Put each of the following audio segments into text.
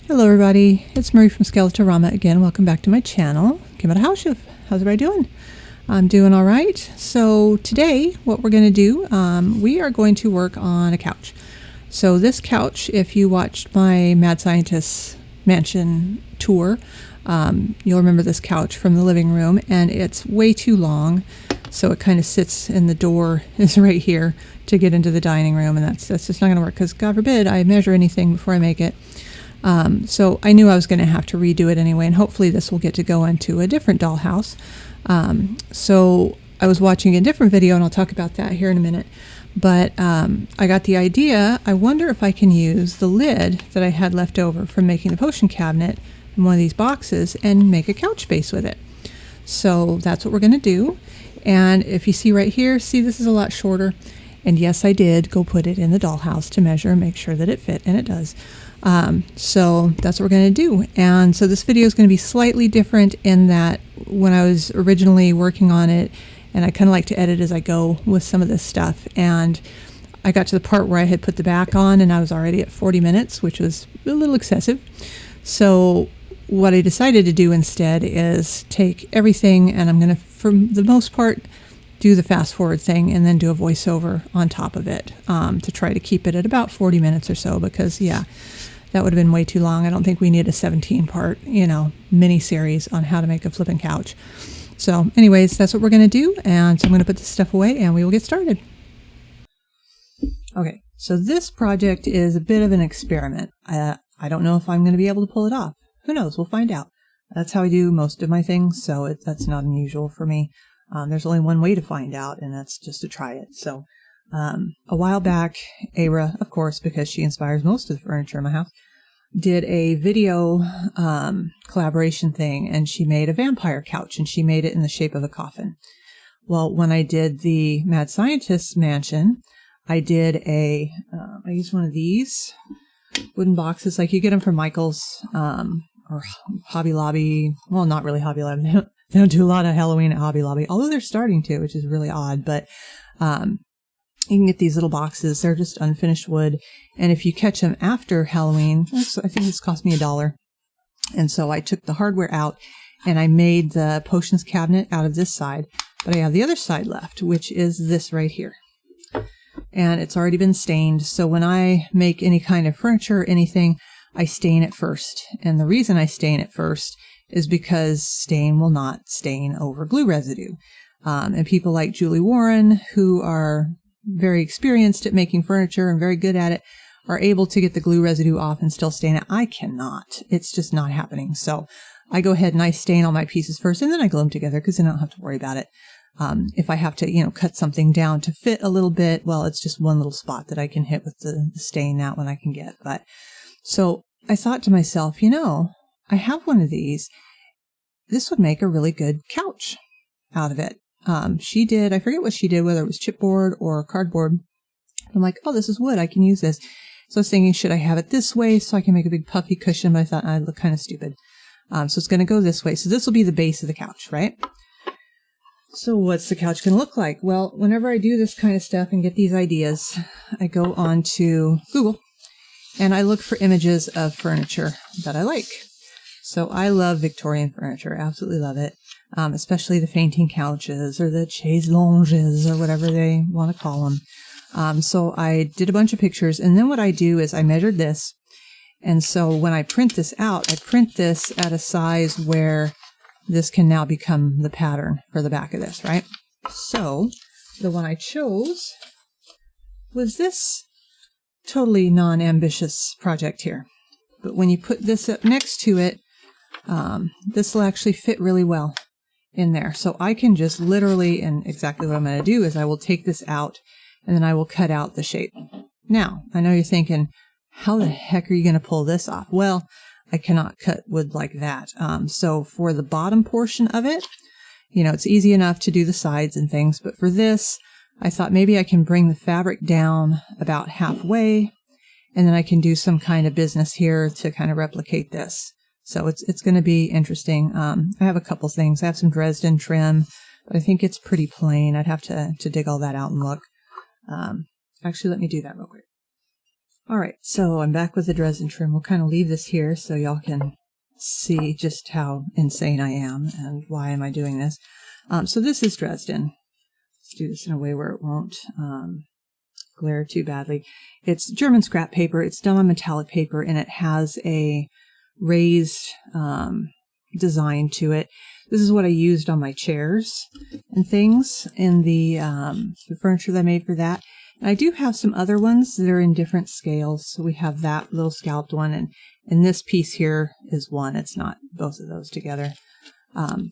Hello everybody, it's Marie from Skeletorama again. Welcome back to my channel. Kim at a House Chef. How's everybody doing? I'm doing all right. So today what we're going to do, we are going to work on a couch. So this couch, if you watched my Mad Scientist Mansion tour, you'll remember this couch from the living room, and it's way too long. So it kind of sits in the door is right here to get into the dining room, and that's just not going to work because God forbid I measure anything before I make it. So I knew I was going to have to redo it anyway, and hopefully this will get to go into a different dollhouse. So I was watching a different video, and I'll talk about that here in a minute. But I got the idea, I wonder if I can use the lid that I had left over from making the potion cabinet in one of these boxes and make a couch base with it. So that's what we're going to do. And if you see right here, see this is a lot shorter. And yes, I did go put it in the dollhouse to measure and make sure that it fit, and it does. So that's what we're going to do. And so this video is going to be slightly different in that when I was originally working on it, and I kind of like to edit as I go with some of this stuff, and I got to the part where I had put the back on and I was already at 40 minutes, which was a little excessive. So what I decided to do instead is take everything, and I'm going to, for the most part, do the fast forward thing and then do a voiceover on top of it to try to keep it at about 40 minutes or so, because yeah, that would have been way too long. I don't think we need a 17-part, mini series on how to make a flipping couch. So anyways, that's what we're going to do. And so I'm going to put this stuff away and we will get started. Okay, so this project is a bit of an experiment. I don't know if I'm going to be able to pull it off. Who knows? We'll find out. That's how I do most of my things, so that's not unusual for me. There's only one way to find out, and that's just to try it. So a while back, Ara, of course, because she inspires most of the furniture in my house, did a video collaboration thing, and she made a vampire couch, and she made it in the shape of a coffin. Well, when I did the Mad Scientist Mansion, I did I used one of these wooden boxes, like you get them from Michael's or Hobby Lobby. Well, not really Hobby Lobby. They don't do a lot of Halloween at Hobby Lobby, although they're starting to, which is really odd. But you can get these little boxes. They're just unfinished wood. And if you catch them after Halloween, I think this cost me $1. And so I took the hardware out and I made the potions cabinet out of this side. But I have the other side left, which is this right here. And it's already been stained. So when I make any kind of furniture or anything, I stain it first. And the reason I stain it first is because stain will not stain over glue residue. And people like Julie Warren, who are very experienced at making furniture and very good at it, are able to get the glue residue off and still stain it. I cannot. It's just not happening. So I go ahead and I stain all my pieces first, and then I glue them together because then I don't have to worry about it. If I have to, cut something down to fit a little bit, well, it's just one little spot that I can hit with the stain. That one I can get. But so I thought to myself, I have one of these. This would make a really good couch out of it. She did, I forget what she did, whether it was chipboard or cardboard. I'm like, oh, this is wood. I can use this. So I was thinking, should I have it this way so I can make a big puffy cushion? But I thought I'd look kind of stupid. So it's going to go this way. So this will be the base of the couch, right? So what's the couch going to look like? Well, whenever I do this kind of stuff and get these ideas, I go on to Google and I look for images of furniture that I like. So I love Victorian furniture, absolutely love it, especially the fainting couches or the chaise longues or whatever they want to call them. So I did a bunch of pictures, and then what I do is I measured this, and so when I print this out, I print this at a size where this can now become the pattern for the back of this, right? So the one I chose was this totally non-ambitious project here. But when you put this up next to it, this will actually fit really well in there. So I can just literally, and exactly what I'm going to do is I will take this out and then I will cut out the shape. Now, I know you're thinking, how the heck are you going to pull this off? Well, I cannot cut wood like that. So for the bottom portion of it, it's easy enough to do the sides and things. But for this, I thought maybe I can bring the fabric down about halfway, and then I can do some kind of business here to kind of replicate this. So it's going to be interesting. I have a couple things. I have some Dresden Trim, but I think it's pretty plain. I'd have to dig all that out and look. Actually, let me do that real quick. All right, so I'm back with the Dresden Trim. We'll kind of leave this here so y'all can see just how insane I am and why am I doing this. So this is Dresden. Let's do this in a way where it won't glare too badly. It's German scrap paper. It's done on metallic paper, and it has a raised design to it. This is what I used on my chairs and things in the furniture that I made for that. And I do have some other ones that are in different scales. So we have that little scalloped one, and this piece here is one. It's not both of those together.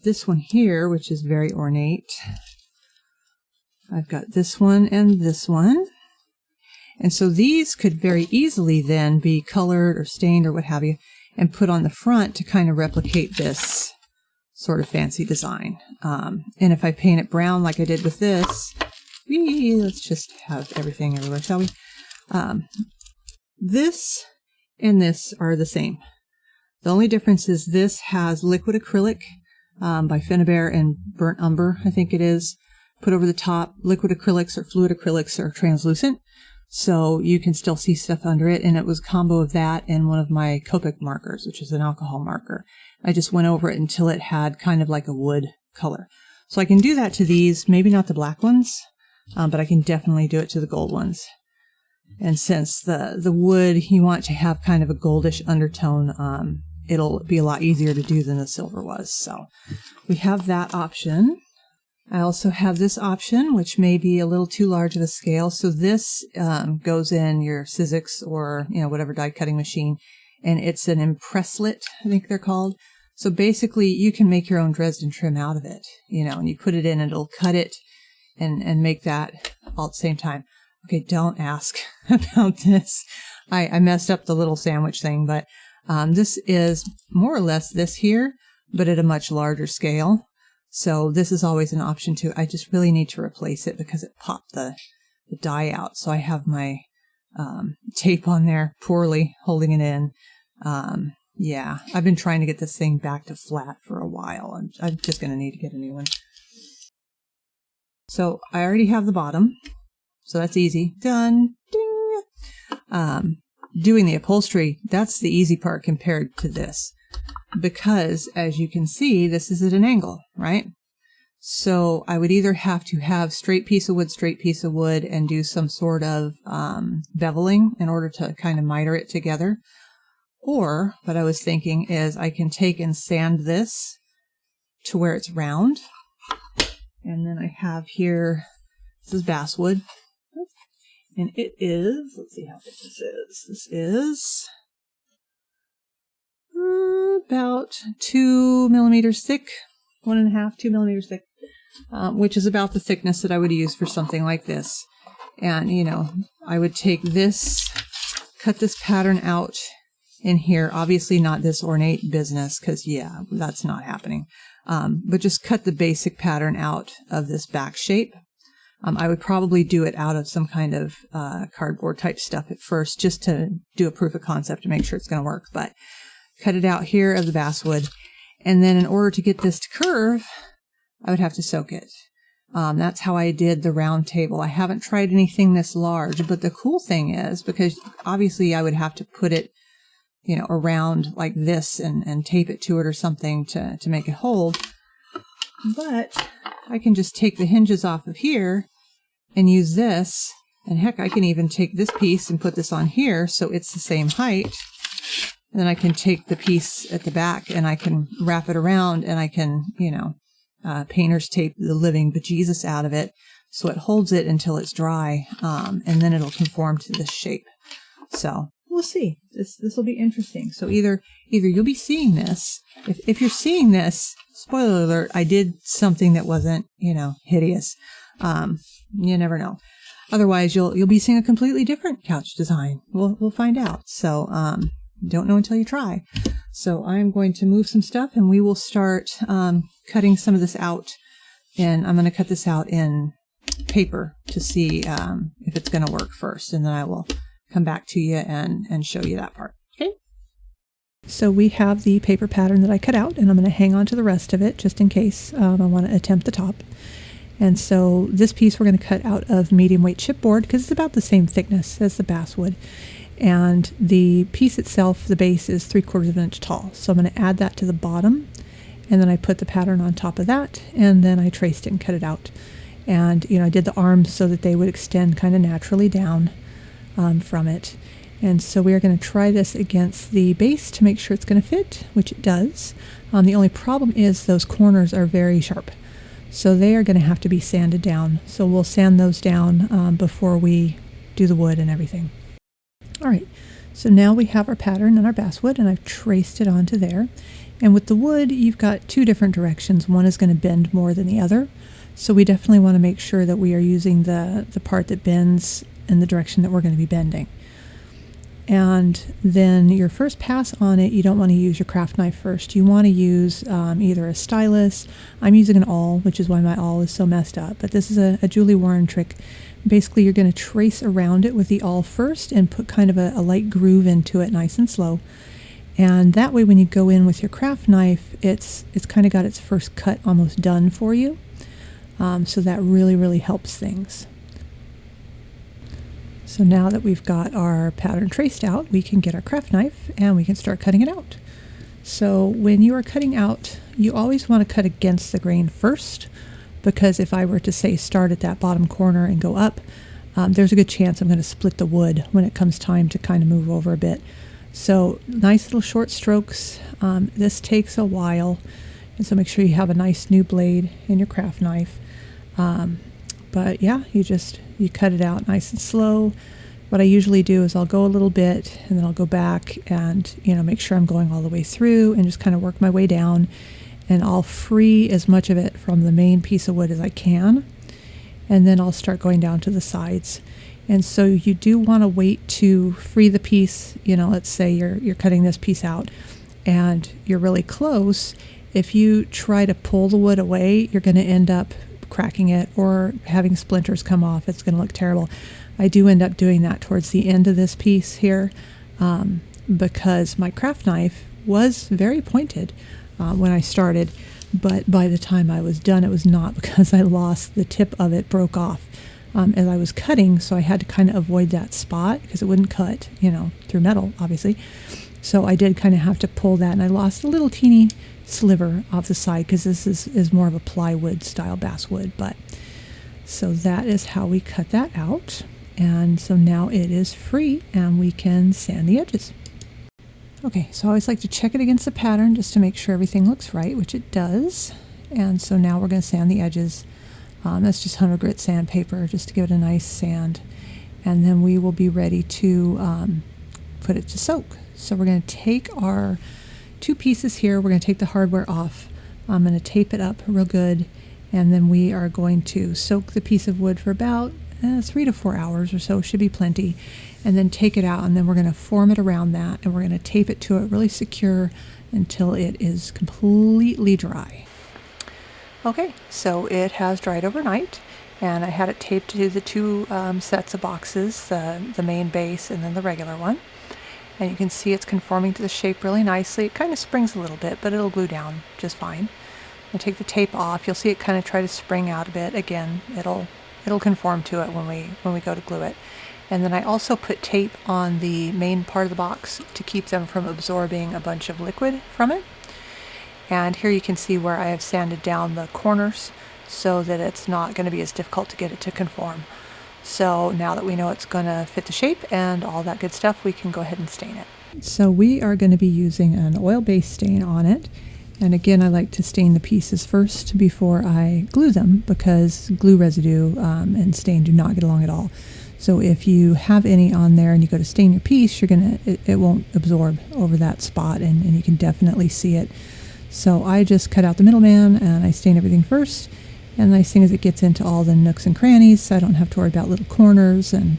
This one here, which is very ornate. I've got this one and this one. And so these could very easily then be colored or stained or what have you, and put on the front to kind of replicate this sort of fancy design. And if I paint it brown like I did with this, let's just have everything everywhere, shall we? This and this are the same. The only difference is this has liquid acrylic by Finnabair and Burnt Umber, I think it is, put over the top. Liquid acrylics or fluid acrylics are translucent, so you can still see stuff under it. And it was a combo of that and one of my Copic markers, which is an alcohol marker. I just went over it until it had kind of like a wood color. So I can do that to these, maybe not the black ones, but I can definitely do it to the gold ones. And since the wood, you want to have kind of a goldish undertone, it'll be a lot easier to do than the silver was. So we have that option. I also have this option, which may be a little too large of a scale. So this goes in your Sizzix or whatever die cutting machine, and it's an impresslet, I think they're called. So basically, you can make your own Dresden Trim out of it, and you put it in, and it'll cut it and make that all at the same time. Okay, don't ask about this. I messed up the little sandwich thing, but this is more or less this here, but at a much larger scale. So this is always an option too. I just really need to replace it because it popped the die out. So I have my tape on there poorly holding it in. Yeah, I've been trying to get this thing back to flat for a while. I'm just going to need to get a new one. So I already have the bottom. So that's easy. Done. Ding. Doing the upholstery, that's the easy part compared to this. Because, as you can see, this is at an angle, right? So I would either have to have straight piece of wood, and do some sort of beveling in order to kind of miter it together. Or, what I was thinking is I can take and sand this to where it's round. And then I have here, this is basswood. And it is, let's see how thick this is. This is about 2 millimeters thick, 1.5, 2 millimeters thick, which is about the thickness that I would use for something like this. And, I would take this, cut this pattern out in here. Obviously not this ornate business, because, yeah, that's not happening. But just cut the basic pattern out of this back shape. I would probably do it out of some kind of cardboard type stuff at first, just to do a proof of concept to make sure it's going to work. But cut it out here of the basswood. And then in order to get this to curve, I would have to soak it. That's how I did the round table. I haven't tried anything this large, but the cool thing is, because obviously I would have to put it, around like this and tape it to it or something to make it hold. But I can just take the hinges off of here and use this. And heck, I can even take this piece and put this on here so it's the same height. And then I can take the piece at the back and I can wrap it around, and I can, painter's tape the living bejesus out of it so it holds it until it's dry, and then it'll conform to this shape. So we'll see. This will be interesting. So either you'll be seeing this. If you're seeing this, spoiler alert, I did something that wasn't, hideous. You never know. Otherwise, you'll be seeing a completely different couch design. We'll find out. So don't know until you try. So I'm going to move some stuff, and we will start cutting some of this out. And I'm going to cut this out in paper to see if it's going to work first, and then I will come back to you and show you that part. Okay. So we have the paper pattern that I cut out, and I'm going to hang on to the rest of it just in case I want to attempt the top. And so this piece we're going to cut out of medium weight chipboard because it's about the same thickness as the basswood. And the piece itself, the base, is 3/4 of an inch tall. So I'm going to add that to the bottom, and then I put the pattern on top of that, and then I traced it and cut it out. And I did the arms so that they would extend kind of naturally down from it. And so we are going to try this against the base to make sure it's going to fit, which it does. The only problem is those corners are very sharp, so they are going to have to be sanded down. So we'll sand those down before we do the wood and everything. All right, so now we have our pattern and our basswood, and I've traced it onto there. And with the wood, you've got two different directions. One is going to bend more than the other. So we definitely want to make sure that we are using the part that bends in the direction that we're going to be bending. And then your first pass on it, you don't want to use your craft knife first. You want to use either a stylus. I'm using an awl, which is why my awl is so messed up. But this is a Julie Warren trick. Basically, you're going to trace around it with the awl first and put kind of a light groove into it, nice and slow. And that way, when you go in with your craft knife, it's kind of got its first cut almost done for you. So that really, really helps things. So now that we've got our pattern traced out, we can get our craft knife and we can start cutting it out. So when you are cutting out, you always want to cut against the grain first, because if I were to say start at that bottom corner and go up, there's a good chance I'm going to split the wood when it comes time to kind of move over a bit. So nice little short strokes. This takes a while, and so make sure you have a nice new blade in your craft knife. But yeah, you cut it out nice and slow. What I usually do is I'll go a little bit and then I'll go back and make sure I'm going all the way through and just kind of work my way down, and I'll free as much of it from the main piece of wood as I can, and then I'll start going down to the sides. And so you do want to wait to free the piece. Let's say you're cutting this piece out and you're really close. If you try to pull the wood away, you're going to end up cracking it or having splinters come off. It's going to look terrible. I do end up doing that towards the end of this piece here because my craft knife was very pointed when I started, but by the time I was done, it was not, because I lost the tip of it, broke off as I was cutting, so I had to kind of avoid that spot because it wouldn't cut, through metal, obviously. So I did kind of have to pull that, and I lost a little teeny sliver off the side because this is more of a plywood style basswood. But so that is how we cut that out, and so now it is free and we can sand the edges. Okay, so I always like to check it against the pattern just to make sure everything looks right, which it does. And so now we're going to sand the edges. That's just 100 grit sandpaper just to give it a nice sand, and then we will be ready to put it to soak. So we're going to take our two pieces here. We're going to take the hardware off. I'm going to tape it up real good, and then we are going to soak the piece of wood for about 3 to 4 hours or so, should be plenty, and then take it out, and then we're going to form it around that, and we're going to tape it to it really secure until it is completely dry. Okay, so it has dried overnight, and I had it taped to the two sets of boxes, the main base and then the regular one. And you can see it's conforming to the shape really nicely. It kind of springs a little bit, but it'll glue down just fine. I take the tape off. You'll see it kind of try to spring out a bit. Again, it'll conform to it when we go to glue it. And then I also put tape on the main part of the box to keep them from absorbing a bunch of liquid from it. And here you can see where I have sanded down the corners so that it's not going to be as difficult to get it to conform. So now that we know it's going to fit the shape and all that good stuff, we can go ahead and stain it. So we are going to be using an oil-based stain on it. And again, I like to stain the pieces first before I glue them, because glue residue and stain do not get along at all. So if you have any on there and you go to stain your piece, it won't absorb over that spot, and you can definitely see it. So I just cut out the middleman and I stain everything first. And the nice thing is it gets into all the nooks and crannies, so I don't have to worry about little corners and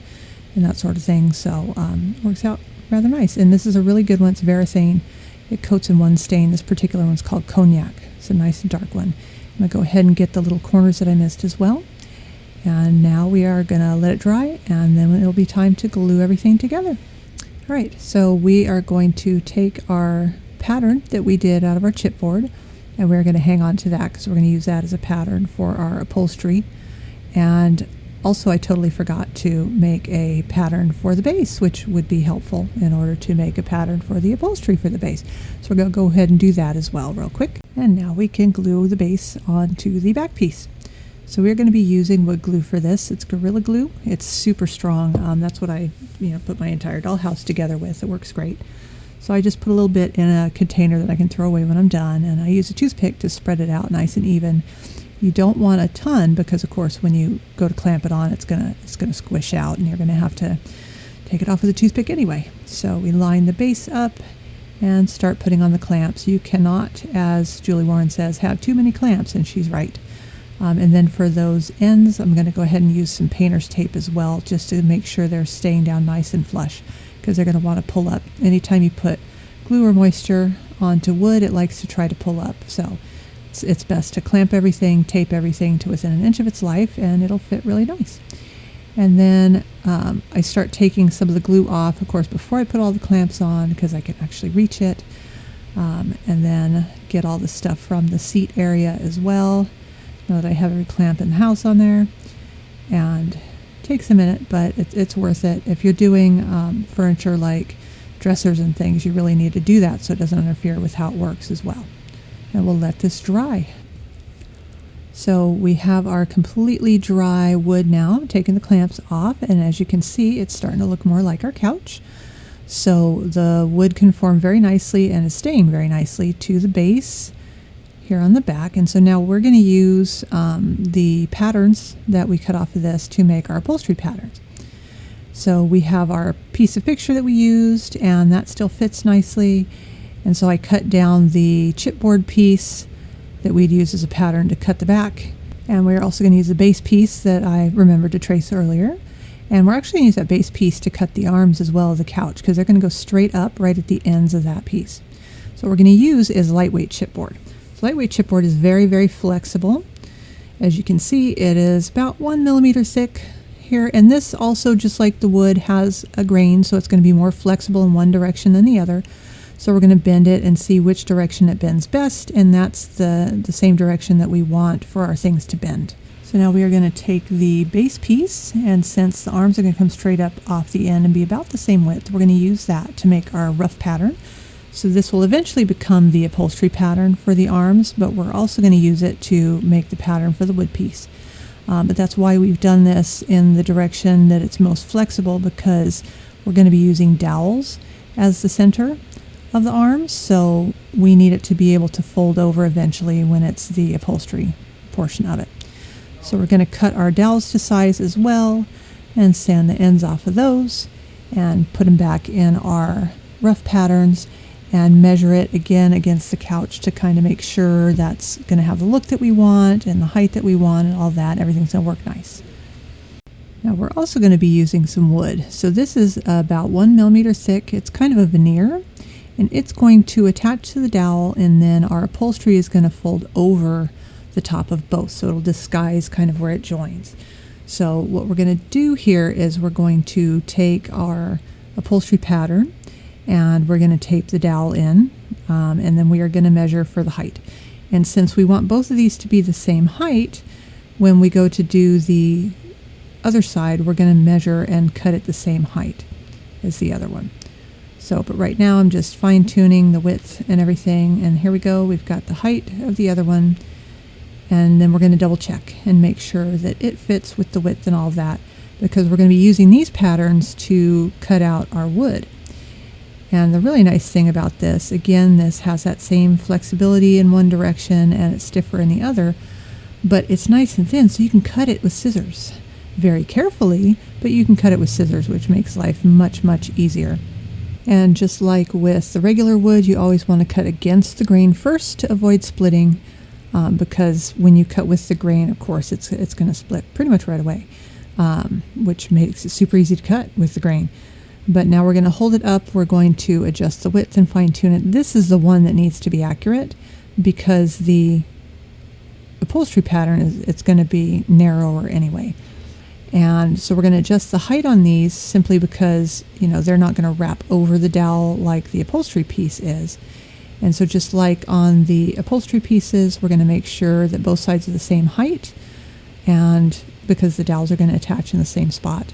that sort of thing. So it works out rather nice. And this is a really good one. It's Varathane. It coats in one stain. This particular one's called Cognac. It's a nice dark one. I'm going to go ahead and get the little corners that I missed as well. And now we are going to let it dry, and then it'll be time to glue everything together. All right, so we are going to take our pattern that we did out of our chipboard, and we're going to hang on to that because we're going to use that as a pattern for our upholstery. And Also, I totally forgot to make a pattern for the base, which would be helpful in order to make a pattern for the upholstery for the base. So we're going to go ahead and do that as well real quick. And now we can glue the base onto the back piece. So we're going to be using wood glue for this. It's Gorilla Glue. It's super strong. That's what I put my entire dollhouse together with. It works great. So I just put a little bit in a container that I can throw away when I'm done, and I use a toothpick to spread it out nice and even. You don't want a ton because, of course, when you go to clamp it on, it's gonna squish out, and you're gonna have to take it off with a toothpick anyway. So we line the base up and start putting on the clamps. You cannot, as Julie Warren says, have too many clamps, and she's right. And then for those ends, I'm going to go ahead and use some painter's tape as well, just to make sure they're staying down nice and flush, because they're going to want to pull up. Anytime you put glue or moisture onto wood, it likes to try to pull up. So it's best to clamp everything, tape everything to within 1 inch of its life, and it'll fit really nice. And then I start taking some of the glue off, of course, before I put all the clamps on, because I can actually reach it. And then get all the stuff from the seat area as well. Now that I have every clamp in the house on there. And it takes a minute, but it's worth it. If you're doing furniture like dressers and things, you really need to do that so it doesn't interfere with how it works as well. And we'll let this dry. So we have our completely dry wood now, taking the clamps off, and as you can see, it's starting to look more like our couch. So the wood conformed very nicely and is staying very nicely to the base here on the back. And so now we're going to use the patterns that we cut off of this to make our upholstery patterns. So we have our piece of picture that we used, and that still fits nicely. And so I cut down the chipboard piece that we'd use as a pattern to cut the back. And we're also going to use the base piece that I remembered to trace earlier. And we're actually going to use that base piece to cut the arms as well of the couch, because they're going to go straight up right at the ends of that piece. So what we're going to use is lightweight chipboard. So lightweight chipboard is very, very flexible. As you can see, it is about 1 millimeter thick here. And this also, just like the wood, has a grain, so it's going to be more flexible in one direction than the other. So we're going to bend it and see which direction it bends best, and that's the same direction that we want for our things to bend. So now we are going to take the base piece, and since the arms are going to come straight up off the end and be about the same width, we're going to use that to make our rough pattern. So this will eventually become the upholstery pattern for the arms, but we're also going to use it to make the pattern for the wood piece. But that's why we've done this in the direction that it's most flexible, because we're going to be using dowels as the center of the arms, so we need it to be able to fold over eventually when it's the upholstery portion of it. So we're going to cut our dowels to size as well and sand the ends off of those and put them back in our rough patterns and measure it again against the couch to kind of make sure that's going to have the look that we want and the height that we want and all that. Everything's going to work nice. Now we're also going to be using some wood. So this is about 1 millimeter thick. It's kind of a veneer, and it's going to attach to the dowel, and then our upholstery is going to fold over the top of both, so it'll disguise kind of where it joins. So what we're going to do here is we're going to take our upholstery pattern and we're going to tape the dowel in, and then we are going to measure for the height. And since we want both of these to be the same height, when we go to do the other side, we're going to measure and cut it the same height as the other one. So, but right now I'm just fine-tuning the width and everything, and here we go. We've got the height of the other one, and then we're going to double check and make sure that it fits with the width and all of that, because we're going to be using these patterns to cut out our wood. And the really nice thing about this, again, this has that same flexibility in one direction and it's stiffer in the other, but it's nice and thin, so you can cut it with scissors very carefully, but you can cut it with scissors, which makes life much, much easier. And just like with the regular wood, you always want to cut against the grain first to avoid splitting, because when you cut with the grain, of course, it's going to split pretty much right away, which makes it super easy to cut with the grain. But now we're going to hold it up. We're going to adjust the width and fine tune it. This is the one that needs to be accurate, because the upholstery pattern it's going to be narrower anyway. And so we're going to adjust the height on these simply because, they're not going to wrap over the dowel like the upholstery piece is. And so just like on the upholstery pieces, we're going to make sure that both sides are the same height. And because the dowels are going to attach in the same spot.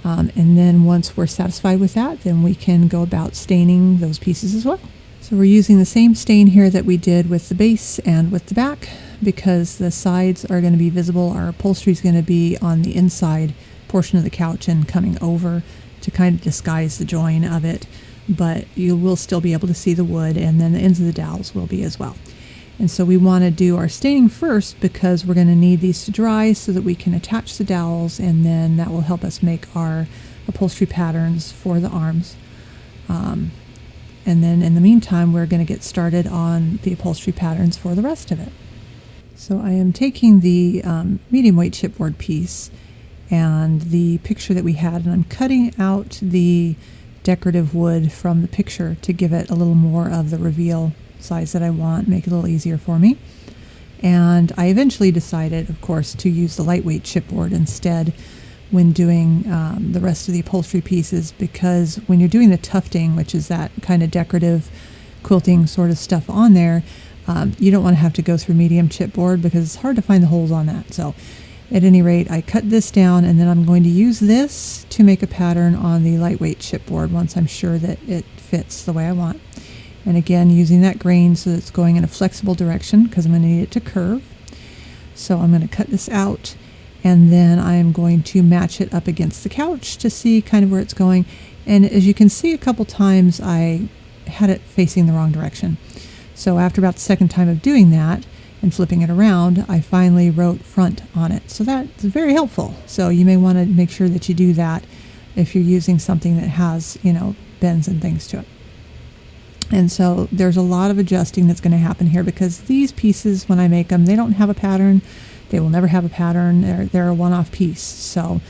And then once we're satisfied with that, then we can go about staining those pieces as well. So we're using the same stain here that we did with the base and with the back, because the sides are going to be visible. Our upholstery is going to be on the inside portion of the couch and coming over to kind of disguise the join of it, but you will still be able to see the wood, and then the ends of the dowels will be as well. And so we want to do our staining first because we're going to need these to dry so that we can attach the dowels, and then that will help us make our upholstery patterns for the arms. And then in the meantime, we're going to get started on the upholstery patterns for the rest of it. So I am taking the medium weight chipboard piece and the picture that we had, and I'm cutting out the decorative wood from the picture to give it a little more of the reveal size that I want, make it a little easier for me. And I eventually decided, of course, to use the lightweight chipboard instead when doing the rest of the upholstery pieces, because when you're doing the tufting, which is that kind of decorative quilting sort of stuff on there, you don't want to have to go through medium chipboard because it's hard to find the holes on that. So at any rate, I cut this down, and then I'm going to use this to make a pattern on the lightweight chipboard once I'm sure that it fits the way I want. And again, using that grain so that it's going in a flexible direction, because I'm going to need it to curve. So I'm going to cut this out, and then I'm going to match it up against the couch to see kind of where it's going. And as you can see, a couple times I had it facing the wrong direction. So after about the second time of doing that and flipping it around, I finally wrote front on it. So that's very helpful. So you may want to make sure that you do that if you're using something that has, bends and things to it. And so there's a lot of adjusting that's going to happen here, because these pieces, when I make them, they don't have a pattern. They will never have a pattern. They're a one-off piece. So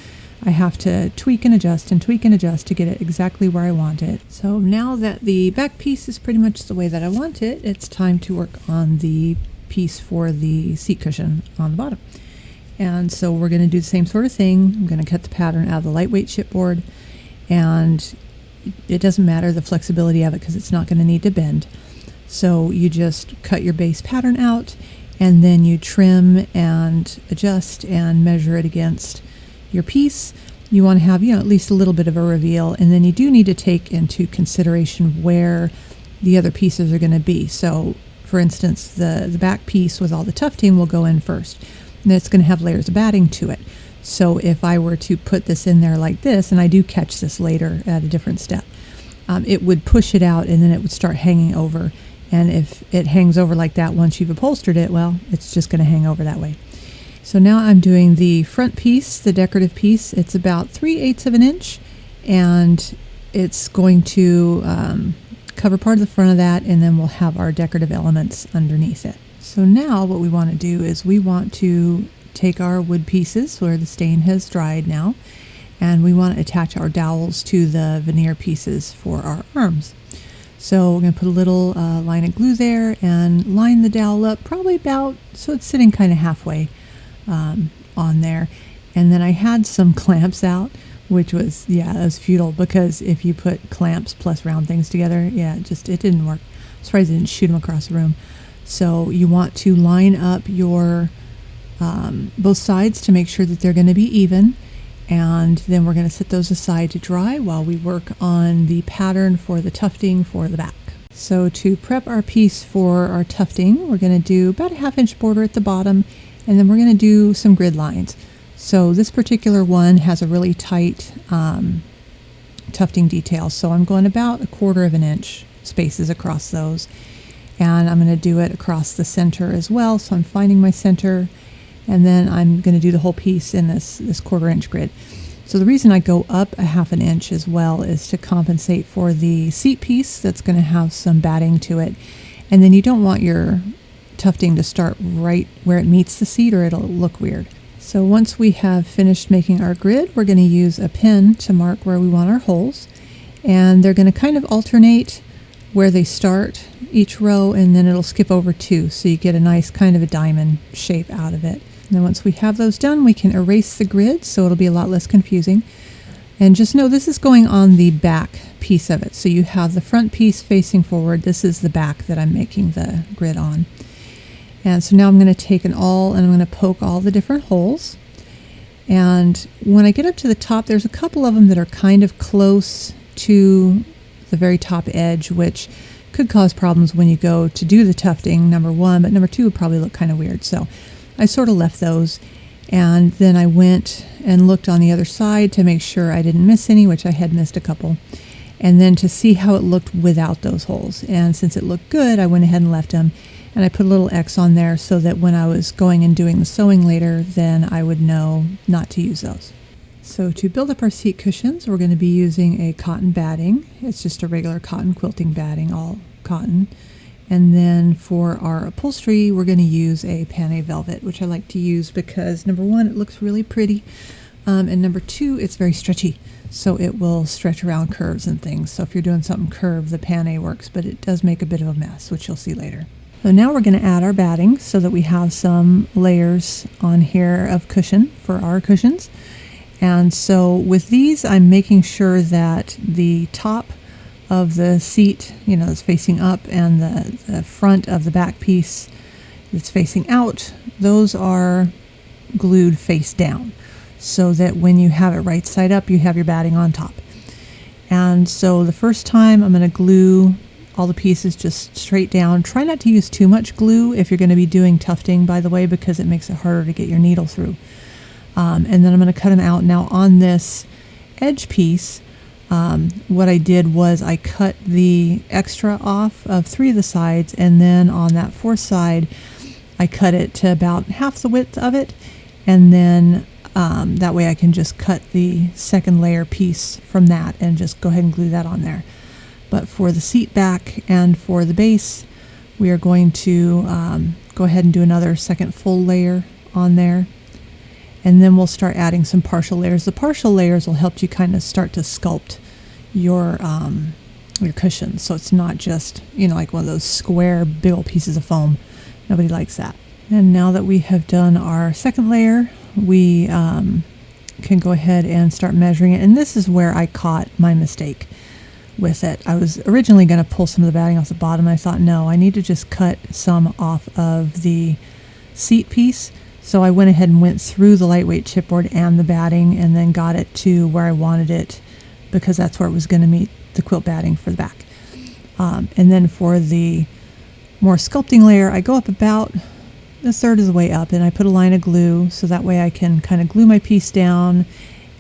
I have to tweak and adjust to get it exactly where I want it. So now that the back piece is pretty much the way that I want it, it's time to work on the piece for the seat cushion on the bottom. And so we're going to do the same sort of thing. I'm going to cut the pattern out of the lightweight chipboard, and it doesn't matter the flexibility of it because it's not going to need to bend. So you just cut your base pattern out, and then you trim and adjust and measure it against your piece. You want to have, at least a little bit of a reveal, and then you do need to take into consideration where the other pieces are going to be. So for instance, the back piece with all the tufting will go in first, and it's going to have layers of batting to it. So if I were to put this in there like this, and I do catch this later at a different step, it would push it out, and then it would start hanging over. And if it hangs over like that once you've upholstered it, well, it's just going to hang over that way. So now I'm doing the front piece, the decorative piece. It's about 3/8 of an inch, and it's going to cover part of the front of that, and then we'll have our decorative elements underneath it. So now what we want to do is we want to take our wood pieces where the stain has dried now, and we want to attach our dowels to the veneer pieces for our arms. So we're going to put a little line of glue there and line the dowel up probably about, so it's sitting kind of halfway on there. And then I had some clamps out, which was, it was futile, because if you put clamps plus round things together, it didn't work. I'm surprised I didn't shoot them across the room. So you want to line up your both sides to make sure that they're going to be even, and then we're going to set those aside to dry while we work on the pattern for the tufting for the back. So to prep our piece for our tufting, we're going to do about a 1/2 inch border at the bottom, and then we're going to do some grid lines. So this particular one has a really tight tufting detail, so I'm going about 1/4 of an inch spaces across those, and I'm going to do it across the center as well. So I'm finding my center, and then I'm going to do the whole piece in this 1/4 inch grid. So the reason I go up a 1/2 inch as well is to compensate for the seat piece that's going to have some batting to it, and then you don't want your tufting to start right where it meets the seat, or it'll look weird. So once we have finished making our grid, we're going to use a pin to mark where we want our holes, and they're going to kind of alternate where they start each row, and then it'll skip over 2, so you get a nice kind of a diamond shape out of it. And then once we have those done, we can erase the grid, so it'll be a lot less confusing. And just know this is going on the back piece of it. So you have the front piece facing forward. This is the back that I'm making the grid on. And so now I'm going to take an awl, and I'm going to poke all the different holes. And when I get up to the top, there's a couple of them that are kind of close to the very top edge, which could cause problems when you go to do the tufting, number one, but number two would probably look kind of weird. So I sort of left those, and then I went and looked on the other side to make sure I didn't miss any, which I had missed a couple, and then to see how it looked without those holes. And since it looked good, I went ahead and left them, and I put a little X on there so that when I was going and doing the sewing later, then I would know not to use those. So to build up our seat cushions, we're going to be using a cotton batting. It's just a regular cotton quilting batting, all cotton. And then for our upholstery, we're going to use a Panay velvet, which I like to use because number one, it looks really pretty. And number two, it's very stretchy. So it will stretch around curves and things. So if you're doing something curved, the Panay works, but it does make a bit of a mess, which you'll see later. So now we're going to add our batting so that we have some layers on here of cushion for our cushions. And so with these, I'm making sure that the top of the seat, is facing up, and the front of the back piece that's facing out, those are glued face down so that when you have it right side up, you have your batting on top. And so the first time I'm going to glue all the pieces just straight down. Try not to use too much glue if you're going to be doing tufting, by the way, because it makes it harder to get your needle through. And then I'm going to cut them out. Now on this edge piece, what I did was I cut the extra off of 3 of the sides, and then on that 4th side, I cut it to about half the width of it, and then that way I can just cut the second layer piece from that and just go ahead and glue that on there. But for the seat back and for the base, we are going to go ahead and do another second full layer on there. And then we'll start adding some partial layers. The partial layers will help you kind of start to sculpt your cushions. So it's not just, like one of those square big old pieces of foam. Nobody likes that. And now that we have done our second layer, we can go ahead and start measuring it. And this is where I caught my mistake with it. I was originally going to pull some of the batting off the bottom. I thought, no, I need to just cut some off of the seat piece. So I went ahead and went through the lightweight chipboard and the batting, and then got it to where I wanted it, because that's where it was going to meet the quilt batting for the back. And then for the more sculpting layer, I go up about a third of the way up, and I put a line of glue so that way I can kind of glue my piece down,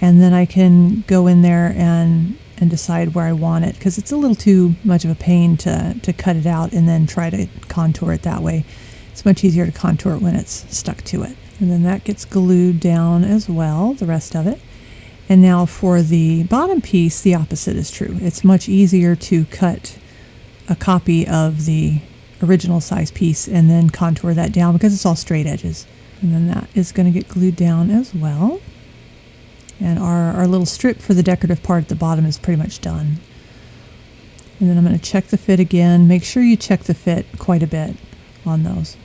and then I can go in there and decide where I want it, because it's a little too much of a pain to cut it out and then try to contour it that way. It's much easier to contour it when it's stuck to it. And then that gets glued down as well, the rest of it. And now for the bottom piece, the opposite is true. It's much easier to cut a copy of the original size piece and then contour that down because it's all straight edges. And then that is going to get glued down as well. And our little strip for the decorative part at the bottom is pretty much done. And then I'm going to check the fit again. Make sure you check the fit quite a bit on those.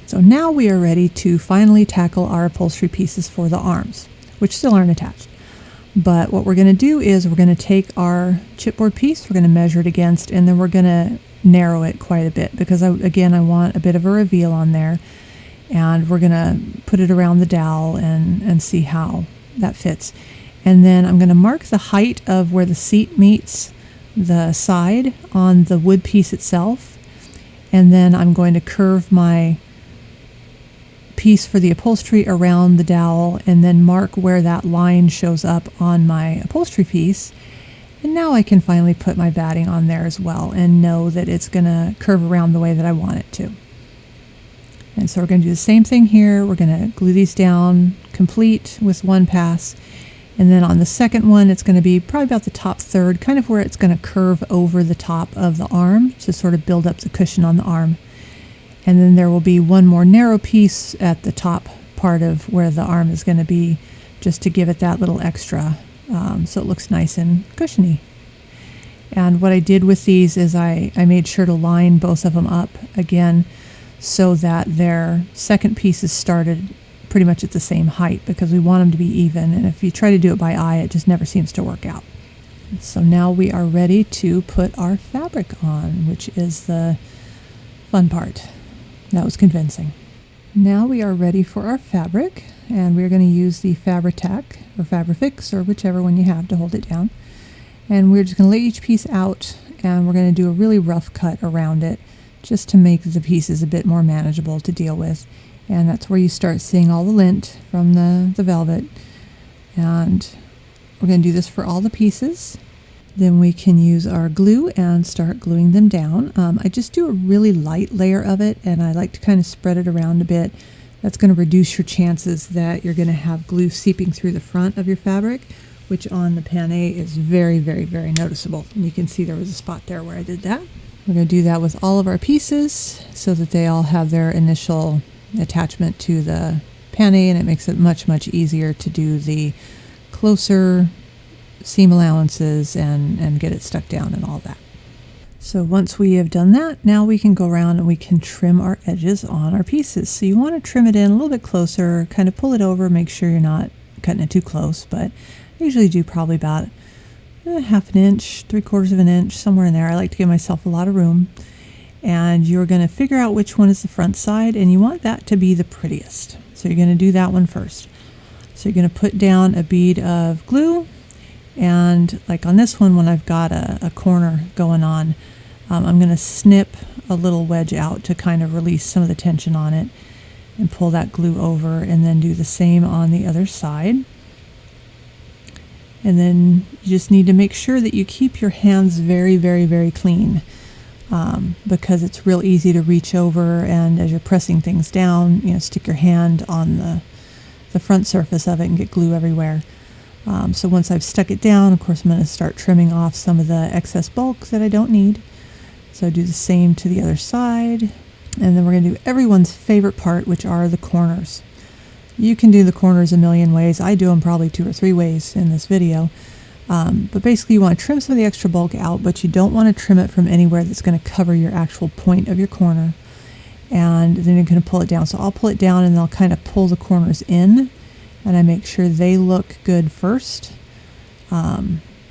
So now we are ready to finally tackle our upholstery pieces for the arms, which still aren't attached. But what we're going to do is we're going to take our chipboard piece, we're going to measure it against, and then we're going to narrow it quite a bit because, I want a bit of a reveal on there. And we're going to put it around the dowel and see how that fits. And then I'm going to mark the height of where the seat meets the side on the wood piece itself. And then I'm going to curve my piece for the upholstery around the dowel and then mark where that line shows up on my upholstery piece. And now I can finally put my batting on there as well and know that it's going to curve around the way that I want it to. And so we're going to do the same thing here. We're going to glue these down complete with one pass. And then on the second one, it's going to be probably about the top third, kind of where it's going to curve over the top of the arm to sort of build up the cushion on the arm. And then there will be one more narrow piece at the top part of where the arm is going to be, just to give it that little extra so it looks nice and cushiony. And what I did with these is I made sure to line both of them up again so that their second pieces started pretty much at the same height, because we want them to be even. And if you try to do it by eye, it just never seems to work out. So now we are ready to put our fabric on, which is the fun part. That was convincing. Now we are ready for our fabric, and we're going to use the Fabri-Tac or Fabri-Fix or whichever one you have to hold it down. And we're just going to lay each piece out, and we're going to do a really rough cut around it just to make the pieces a bit more manageable to deal with. And that's where you start seeing all the lint from the velvet. And we're going to do this for all the pieces. Then we can use our glue and start gluing them down. I just do a really light layer of it, and I like to kind of spread it around a bit. That's going to reduce your chances that you're going to have glue seeping through the front of your fabric, which on the pane is very, very, very noticeable. And you can see there was a spot there where I did that. We're going to do that with all of our pieces so that they all have their initial attachment to the pane, and it makes it much, much easier to do the closer seam allowances and get it stuck down and all that. So once we have done that, now we can go around and we can trim our edges on our pieces. So you want to trim it in a little bit closer, kind of pull it over, make sure you're not cutting it too close, but I usually do probably about half an inch, 3/4 of an inch, somewhere in there. I like to give myself a lot of room. And you're going to figure out which one is the front side, and you want that to be the prettiest. So you're going to do that one first. So you're going to put down a bead of glue, and like on this one, when I've got a corner going on, I'm going to snip a little wedge out to kind of release some of the tension on it and pull that glue over, and then do the same on the other side. And then you just need to make sure that you keep your hands very, very, very clean, because it's real easy to reach over, and as you're pressing things down, stick your hand on the front surface of it and get glue everywhere. So once I've stuck it down, of course, I'm going to start trimming off some of the excess bulk that I don't need. So do the same to the other side. And then we're going to do everyone's favorite part, which are the corners. You can do the corners a million ways. I do them probably 2 or 3 ways in this video. But basically you want to trim some of the extra bulk out, but you don't want to trim it from anywhere that's going to cover your actual point of your corner. And then you're going to pull it down. So I'll pull it down, and I'll kind of pull the corners in, and I make sure they look good first.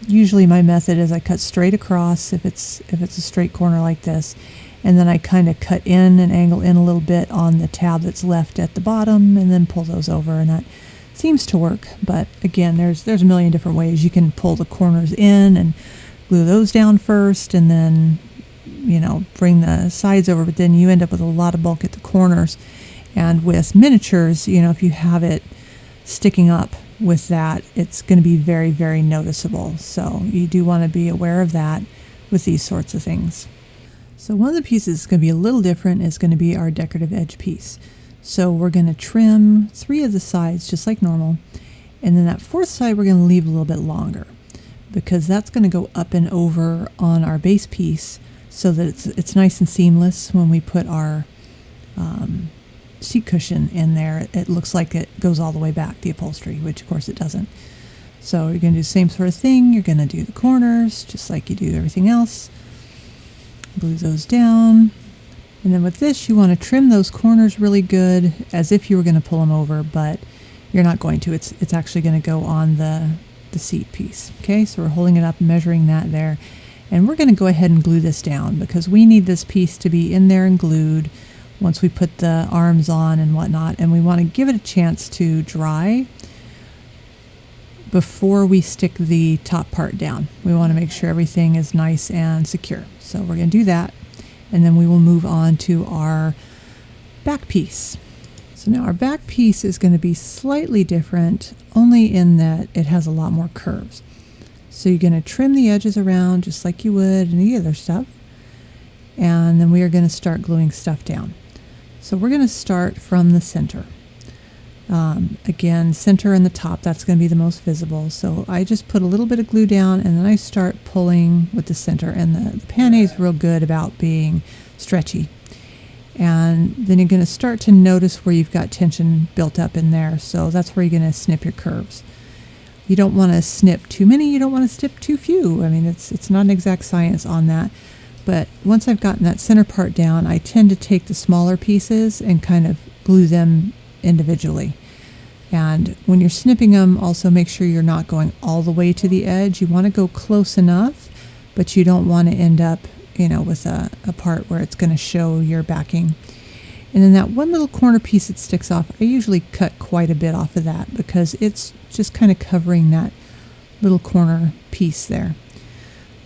Usually my method is I cut straight across if it's a straight corner like this, and then I kind of cut in and angle in a little bit on the tab that's left at the bottom, and then pull those over, and that seems to work. But again, there's a million different ways. You can pull the corners in and glue those down first, and then bring the sides over, but then you end up with a lot of bulk at the corners. And with miniatures, if you have it sticking up with that, it's going to be very, very noticeable. So you do want to be aware of that with these sorts of things. So one of the pieces that's going to be a little different is going to be our decorative edge piece. So we're going to trim 3 of the sides just like normal, and then that 4th side we're going to leave a little bit longer, because that's going to go up and over on our base piece so that it's nice and seamless. When we put our seat cushion in there, it looks like it goes all the way back, the upholstery, which of course it doesn't. So you're going to do the same sort of thing. You're going to do the corners just like you do everything else. Glue those down. And then with this, you want to trim those corners really good, as if you were going to pull them over, but you're not going to. It's actually going to go on the seat piece. Okay, so we're holding it up and measuring that there. And we're going to go ahead and glue this down, because we need this piece to be in there and glued once we put the arms on and whatnot. And we want to give it a chance to dry before we stick the top part down. We want to make sure everything is nice and secure. So we're going to do that. And then we will move on to our back piece. So now our back piece is going to be slightly different, only in that it has a lot more curves. So you're going to trim the edges around just like you would any other stuff. And then we are going to start gluing stuff down. So we're going to start from the center. Again, center and the top, that's going to be the most visible. So I just put a little bit of glue down, and then I start pulling with the center. And the pane is real good about being stretchy. And then you're going to start to notice where you've got tension built up in there. So that's where you're going to snip your curves. You don't want to snip too many. You don't want to snip too few. I mean, it's not an exact science on that. But once I've gotten that center part down, I tend to take the smaller pieces and kind of glue them individually. And when you're snipping them, also make sure you're not going all the way to the edge. You want to go close enough, but you don't want to end up, with a part where it's going to show your backing. And then that one little corner piece that sticks off, I usually cut quite a bit off of that because it's just kind of covering that little corner piece there.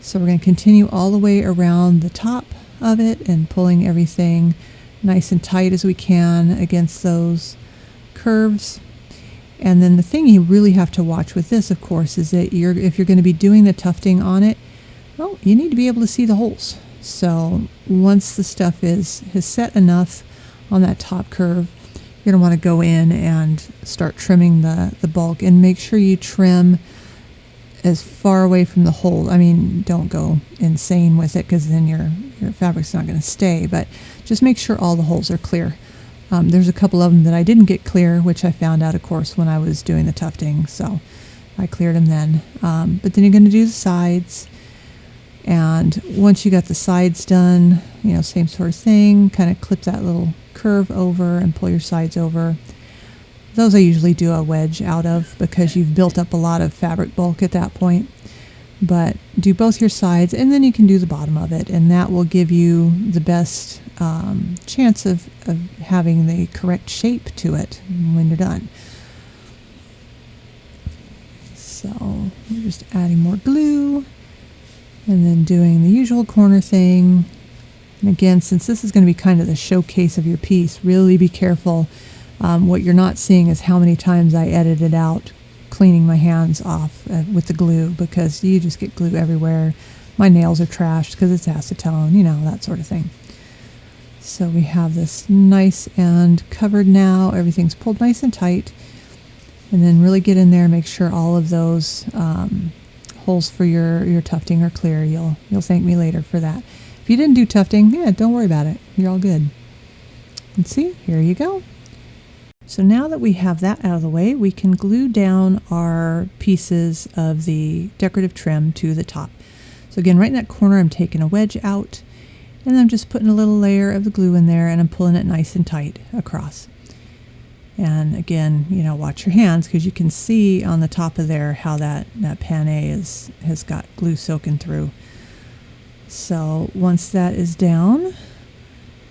So we're going to continue all the way around the top of it and pulling everything nice and tight as we can against those curves. And then the thing you really have to watch with this, of course, is that if you're going to be doing the tufting on it, well, you need to be able to see the holes. So once the stuff has set enough on that top curve, you're going to want to go in and start trimming the bulk, and make sure you trim as far away from the hole. I mean, don't go insane with it because then your fabric's not going to stay, but just make sure all the holes are clear. There's a couple of them that I didn't get clear, which I found out, of course, when I was doing the tufting, so I cleared them then. But then you're going to do the sides, and once you got the sides done, same sort of thing, kind of clip that little curve over and pull your sides over. Those I usually do a wedge out of because you've built up a lot of fabric bulk at that point. But do both your sides, and then you can do the bottom of it, and that will give you the best chance of having the correct shape to it when you're done. So we're just adding more glue and then doing the usual corner thing. And again, since this is going to be kind of the showcase of your piece, really be careful. What you're not seeing is how many times I edited out cleaning my hands off with the glue, because you just get glue everywhere. My nails are trashed because it's acetone, that sort of thing. So we have this nice and covered now. Everything's pulled nice and tight. And then really get in there and make sure all of those holes for your tufting are clear. You'll thank me later for that. If you didn't do tufting, don't worry about it. You're all good. And see, here you go. So now that we have that out of the way, we can glue down our pieces of the decorative trim to the top. So again, right in that corner, I'm taking a wedge out, and I'm just putting a little layer of the glue in there, and I'm pulling it nice and tight across. And again, watch your hands, because you can see on the top of there how that pane has got glue soaking through. So once that is down,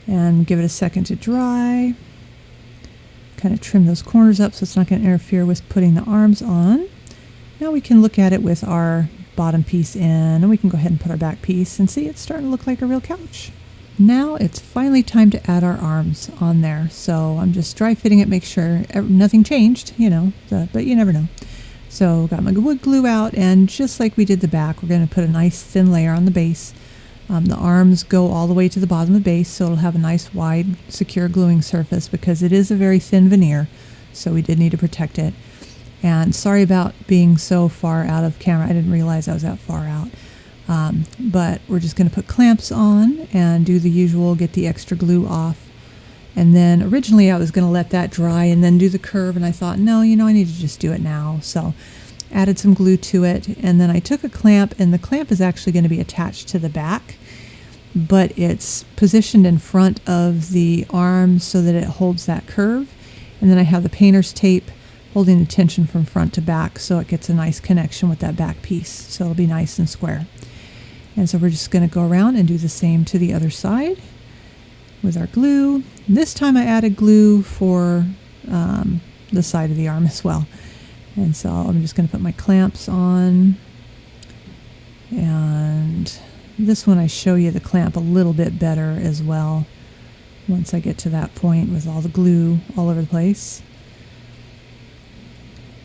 and give it a second to dry, kind of trim those corners up so it's not going to interfere with putting the arms on. Now we can look at it with our bottom piece in, and we can go ahead and put our back piece, and see, it's starting to look like a real couch. Now it's finally time to add our arms on there. So I'm just dry fitting it, make sure nothing changed, but you never know. So got my wood glue out, and just like we did the back, we're going to put a nice thin layer on the base. The arms go all the way to the bottom of the base, so it'll have a nice wide secure gluing surface, because it is a very thin veneer, so we did need to protect it. And sorry about being so far out of camera, I didn't realize I was that far out. But we're just going to put clamps on and do the usual, get the extra glue off. And then originally I was going to let that dry and then do the curve, and I thought, no, I need to just do it now. So added some glue to it, and then I took a clamp, and the clamp is actually going to be attached to the back, but it's positioned in front of the arm so that it holds that curve. And then I have the painter's tape holding the tension from front to back, so it gets a nice connection with that back piece, so it'll be nice and square. And so we're just going to go around and do the same to the other side with our glue. This time I added glue for the side of the arm as well. And so I'm just going to put my clamps on, and this one I show you the clamp a little bit better as well once I get to that point with all the glue all over the place.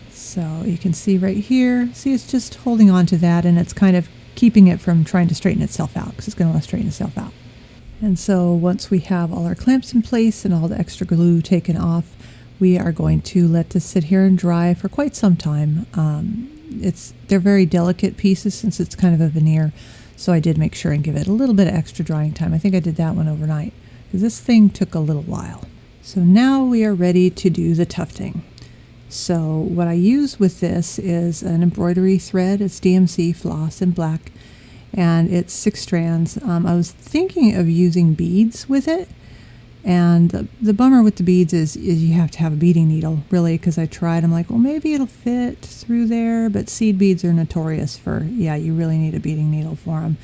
So you can see right here, see, it's just holding on to that, and it's kind of keeping it from trying to straighten itself out, because it's going to straighten itself out. And so once we have all our clamps in place and all the extra glue taken off, we are going to let this sit here and dry for quite some time. They're very delicate pieces since it's kind of a veneer, so I did make sure and give it a little bit of extra drying time. I think I did that one overnight, because this thing took a little while. So now we are ready to do the tufting. So what I use with this is an embroidery thread. It's DMC floss in black, and it's 6 strands. I was thinking of using beads with it, and the bummer with the beads is you have to have a beading needle, really, because I tried. I'm like, well, maybe it'll fit through there, but seed beads are notorious for, you really need a beading needle for them.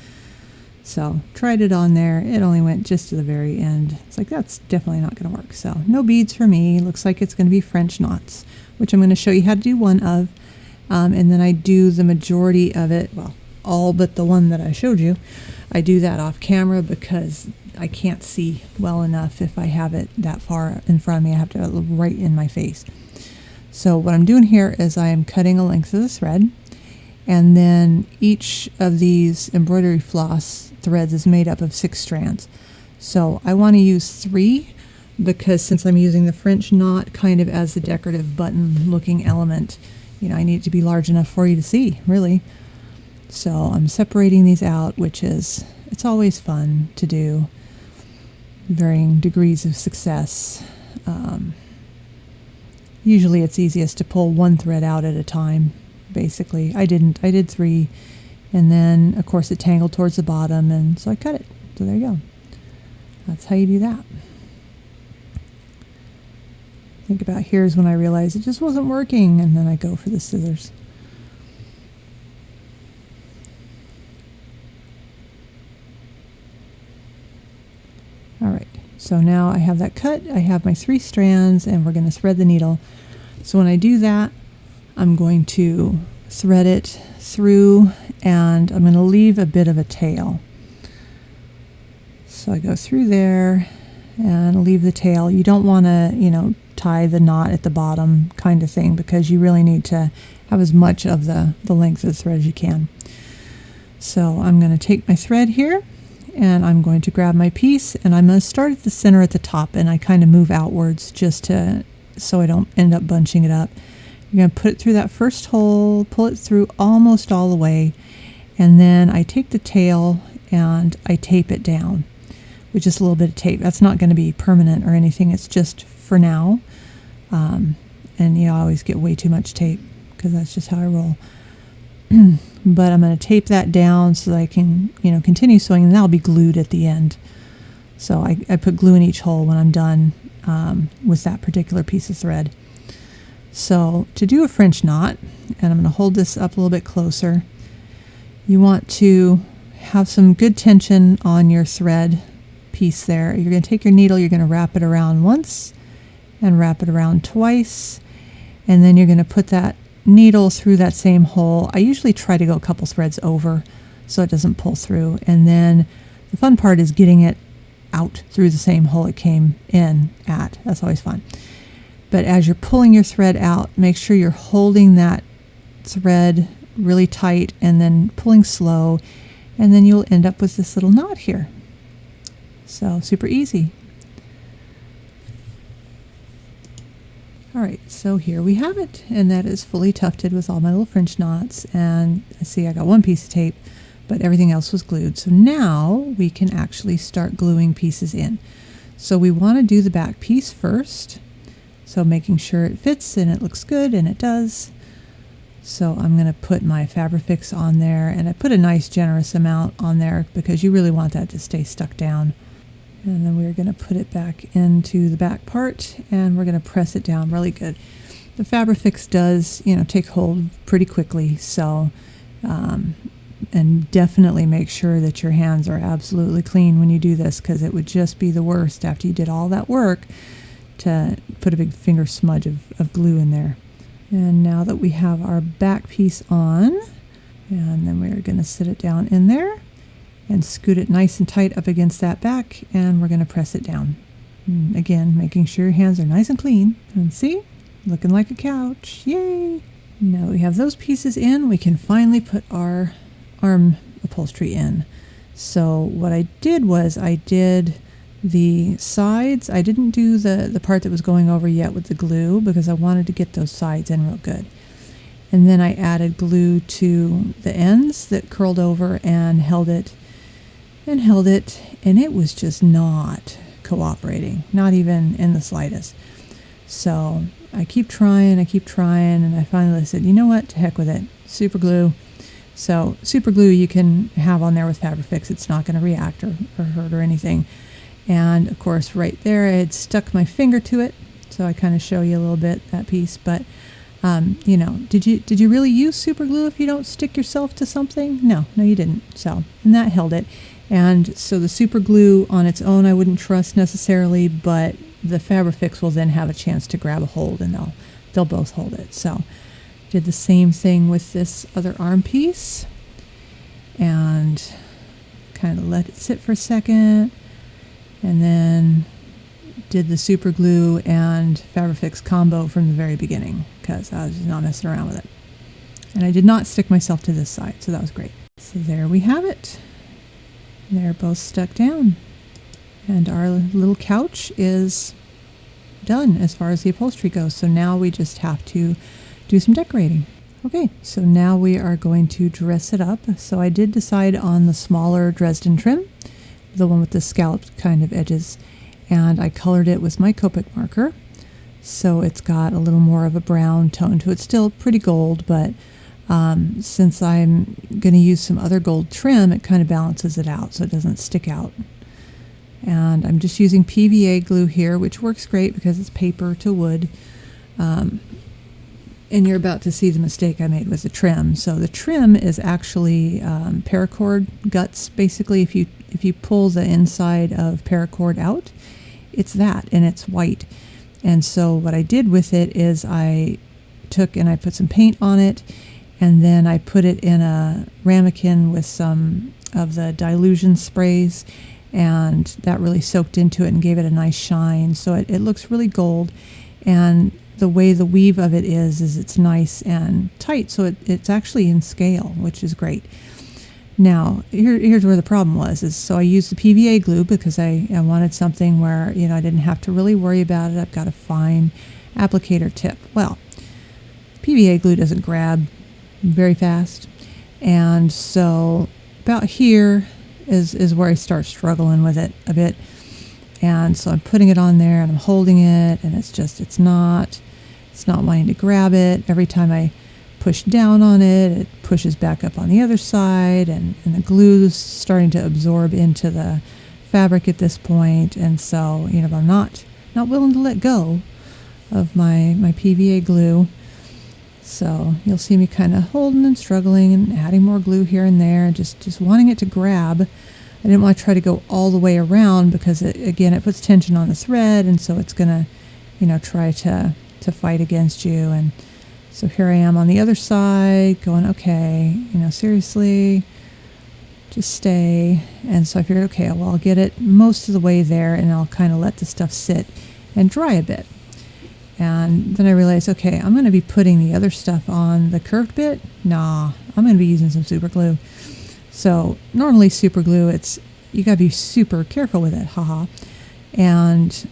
So tried it on there. It only went just to the very end. It's like, that's definitely not going to work. So no beads for me. Looks like it's going to be French knots, which I'm going to show you how to do one of. And then I do the majority of it, well, all but the one that I showed you. I do that off camera because I can't see well enough if I have it that far in front of me. I have to look right in my face. So what I'm doing here is I am cutting a length of the thread, and then each of these embroidery floss threads is made up of 6 strands. So I want to use 3 because since I'm using the French knot kind of as the decorative button looking element, you know, I need it to be large enough for you to see, really. So I'm separating these out, which is, it's always fun to do. Varying degrees of success. Usually it's easiest to pull 1 thread out at a time, basically. I did 3, and then of course it tangled towards the bottom, and so I cut it. So there you go. That's how you do that. Think about here's when I realized it just wasn't working, and then I go for the scissors. All right, so now I have that cut. I have my 3 strands, and we're going to thread the needle. So when I do that, I'm going to thread it through, and I'm going to leave a bit of a tail. So I go through there and leave the tail. You don't want to, you know, tie the knot at the bottom kind of thing, because you really need to have as much of the length of the thread as you can. So I'm going to take my thread here, and I'm going to grab my piece, and I'm going to start at the center at the top, and I kind of move outwards just so I don't end up bunching it up. You're going to put it through that first hole, pull it through almost all the way, and then I take the tail and I tape it down with just a little bit of tape. That's not going to be permanent or anything. It's just for now. And you know, I always get way too much tape because that's just how I roll. But I'm going to tape that down so that I can, you know, continue sewing, and that'll be glued at the end. So I put glue in each hole when I'm done with that particular piece of thread. So to do a French knot, and I'm going to hold this up a little bit closer, you want to have some good tension on your thread piece there. You're going to take your needle, you're going to wrap it around once and wrap it around twice, and then you're going to put that needle through that same hole. I usually try to go a couple threads over so it doesn't pull through, and then the fun part is getting it out through the same hole it came in at. That's always fun. But as you're pulling your thread out, make sure you're holding that thread really tight and then pulling slow, and then you'll end up with this little knot here. So super easy. All right, so here we have it, and that is fully tufted with all my little French knots. And I see I got 1 piece of tape, but everything else was glued. So now we can actually start gluing pieces in. So we want to do the back piece first. So making sure it fits and it looks good, and it does. So I'm going to put my Fabrifix on there, and I put a nice generous amount on there because you really want that to stay stuck down. And then we're going to put it back into the back part, and we're going to press it down really good. The Fabrifix does, you know, take hold pretty quickly. So, and definitely make sure that your hands are absolutely clean when you do this, because it would just be the worst after you did all that work to put a big finger smudge of glue in there. And now that we have our back piece on, and then we're going to sit it down in there and scoot it nice and tight up against that back, and we're going to press it down. And again, making sure your hands are nice and clean. And see? Looking like a couch. Yay! Now that we have those pieces in, we can finally put our arm upholstery in. So what I did was I did the sides. I didn't do the part that was going over yet with the glue because I wanted to get those sides in real good. And then I added glue to the ends that curled over and held it, and it was just not cooperating, not even in the slightest. So I keep trying, and I finally said, you know what, to heck with it, super glue. So super glue you can have on there with Fabrifix. It's not going to react or hurt or anything. And of course right there I had stuck my finger to it, so I kind of show you a little bit that piece. But you know, did you really use super glue if you don't stick yourself to something? No, you didn't. So, and that held it. And so the super glue on its own I wouldn't trust necessarily, but the Fabrifix will then have a chance to grab a hold, and they'll both hold it. So did the same thing with this other arm piece, and kind of let it sit for a second, and then did the super glue and Fabrifix combo from the very beginning, because I was just not messing around with it. And I did not stick myself to this side, so that was great. So there we have it. They're both stuck down. And our little couch is done as far as the upholstery goes. So now we just have to do some decorating. Okay, so now we are going to dress it up. So I did decide on the smaller Dresden Trim, the one with the scalloped kind of edges, and I colored it with my Copic marker. So it's got a little more of a brown tone to it. Still pretty gold, but since I'm going to use some other gold trim, it kind of balances it out so it doesn't stick out. And I'm just using PVA glue here, which works great because it's paper to wood. And you're about to see the mistake I made with the trim. So the trim is actually paracord guts. Basically, if you pull the inside of paracord out, it's that, and it's white. And so what I did with it is I took and I put some paint on it, and then I put it in a ramekin with some of the dilution sprays, and that really soaked into it and gave it a nice shine. So it looks really gold, and the way the weave of it is it's nice and tight, so it's actually in scale, which is great. Now, here's where the problem was, so I used the PVA glue because I wanted something where, I didn't have to really worry about it. I've got a fine applicator tip. Well, PVA glue doesn't grab very fast, and so about here is where I start struggling with it a bit. And so I'm putting it on there and I'm holding it, and it's not wanting to grab it. Every time I push down on it, it pushes back up on the other side, and the glue's starting to absorb into the fabric at this point. And so, I'm not willing to let go of my PVA glue. So you'll see me kind of holding and struggling and adding more glue here and there, just wanting it to grab. I didn't want to try to go all the way around because it puts tension on the thread, and so it's gonna, try to fight against you. And so here I am on the other side going, okay, seriously, just stay. And so I figured, okay, well, I'll get it most of the way there, and I'll kind of let the stuff sit and dry a bit. And then I realized, okay, I'm going to be putting the other stuff on the curved bit. Nah, I'm going to be using some super glue. So normally super glue, you got to be super careful with it, haha. And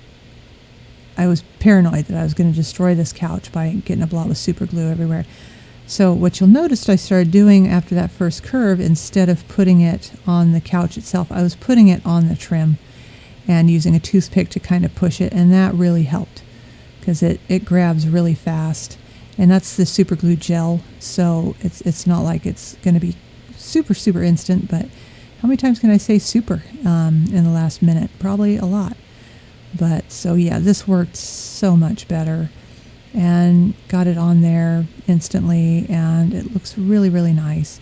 I was paranoid that I was going to destroy this couch by getting a blob of super glue everywhere. So what you'll notice I started doing after that first curve, instead of putting it on the couch itself, I was putting it on the trim and using a toothpick to kind of push it, and that really helped, because it grabs really fast. And that's the super glue gel, so it's not like it's going to be super instant, but how many times can I say super in the last minute? Probably a lot. But so yeah, this worked so much better, and got it on there instantly, and it looks really nice.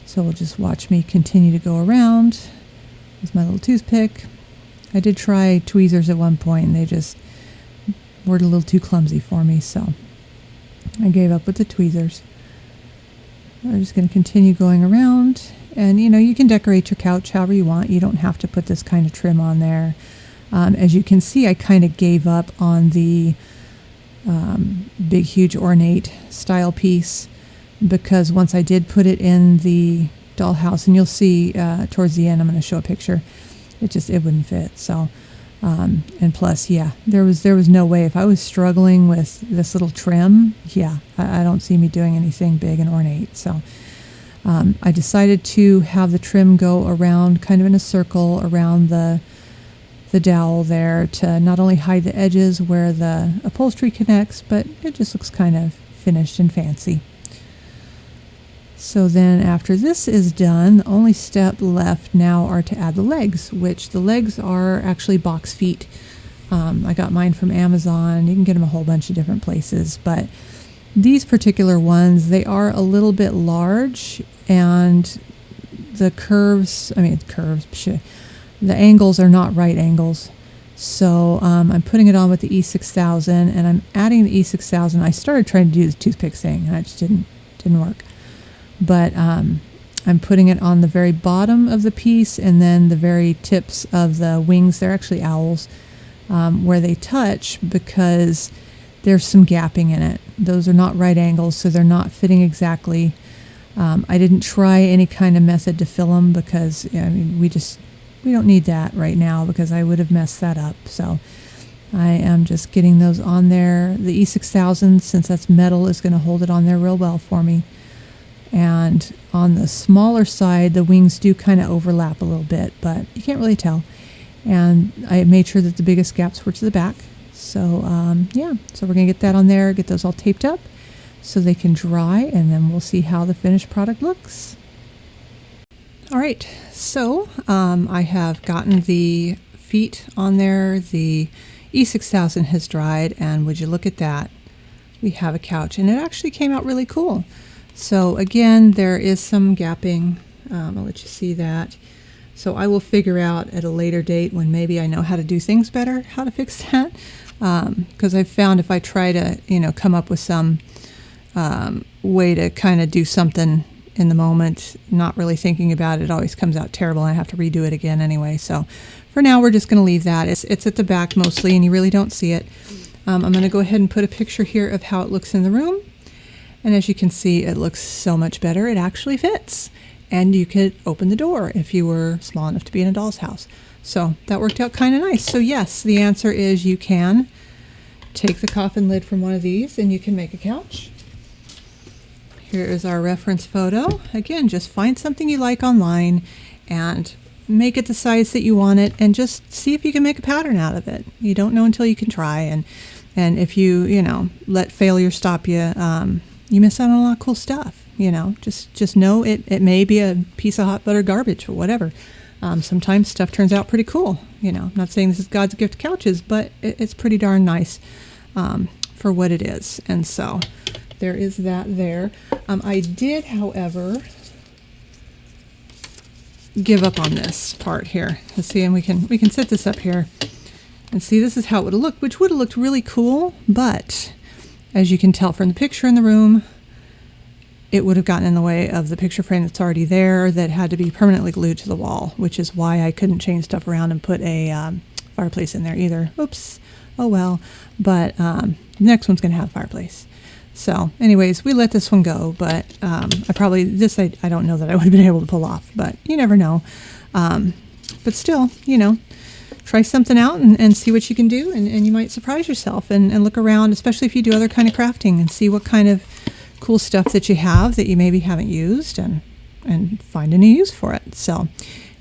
So we'll just watch me continue to go around with my little toothpick. I did try tweezers at one point, and they just were a little too clumsy for me, so I gave up with the tweezers. I'm just going to continue going around, and you can decorate your couch however you want. You don't have to put this kind of trim on there. As you can see, I kind of gave up on the big huge ornate style piece, because once I did put it in the dollhouse, and you'll see towards the end, I'm going to show a picture, it wouldn't fit. So and plus, yeah, there was no way. If I was struggling with this little trim, yeah, I don't see me doing anything big and ornate. So I decided to have the trim go around kind of in a circle around the dowel there, to not only hide the edges where the upholstery connects, but it just looks kind of finished and fancy. So then after this is done, the only step left now are to add the legs, which the legs are actually box feet. I got mine from Amazon. You can get them a whole bunch of different places, but these particular ones, they are a little bit large, and the curves, the angles are not right angles. So I'm putting it on with the E6000, and I'm adding the E6000. I started trying to do the toothpick thing, and it just didn't work. But I'm putting it on the very bottom of the piece, and then the very tips of the wings. They're actually owls, where they touch, because there's some gapping in it. Those are not right angles, so they're not fitting exactly. I didn't try any kind of method to fill them, because we don't need that right now, because I would have messed that up. So I am just getting those on there. The E6000, since that's metal, is going to hold it on there real well for me. And on the smaller side, the wings do kind of overlap a little bit, but you can't really tell. And I made sure that the biggest gaps were to the back. So so we're going to get that on there, get those all taped up so they can dry, and then we'll see how the finished product looks. All right, so I have gotten the feet on there. The E6000 has dried, and would you look at that? We have a couch, and it actually came out really cool. So again, there is some gapping. I'll let you see that. So I will figure out at a later date, when maybe I know how to do things better, how to fix that. Because I've found if I try to, come up with some way to kind of do something in the moment, not really thinking about it, it always comes out terrible, and I have to redo it again anyway. So for now, we're just going to leave that. It's at the back mostly, and you really don't see it. I'm going to go ahead and put a picture here of how it looks in the room. And as you can see, it looks so much better. It actually fits. And you could open the door if you were small enough to be in a doll's house. So that worked out kind of nice. So yes, the answer is you can take the coffin lid from one of these, and you can make a couch. Here is our reference photo. Again, just find something you like online and make it the size that you want it, and just see if you can make a pattern out of it. You don't know until you can try, and if you let failure stop you, you miss out on a lot of cool stuff. Just know it may be a piece of hot butter garbage or whatever. Sometimes stuff turns out pretty cool. I'm not saying this is God's gift to couches, but it's pretty darn nice for what it is. And so there is that there. I did, however, give up on this part here. Let's see, and we can set this up here and see. This is how it would have looked, which would have looked really cool, but as you can tell from the picture in the room, it would have gotten in the way of the picture frame that's already there that had to be permanently glued to the wall, which is why I couldn't change stuff around and put a fireplace in there either. Oops. Oh well. But the next one's going to have a fireplace. So anyways, we let this one go, but I don't know that I would have been able to pull off, but you never know. But still, try something out and see what you can do, and you might surprise yourself, and look around, especially if you do other kind of crafting, and see what kind of cool stuff that you have that you maybe haven't used, and find a new use for it. So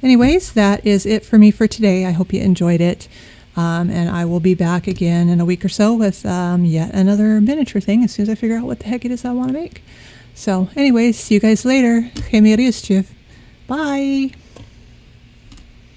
anyways, that is it for me for today. I hope you enjoyed it. And I will be back again in a week or so with yet another miniature thing as soon as I figure out what the heck it is I want to make. So anyways, see you guys later. Bye.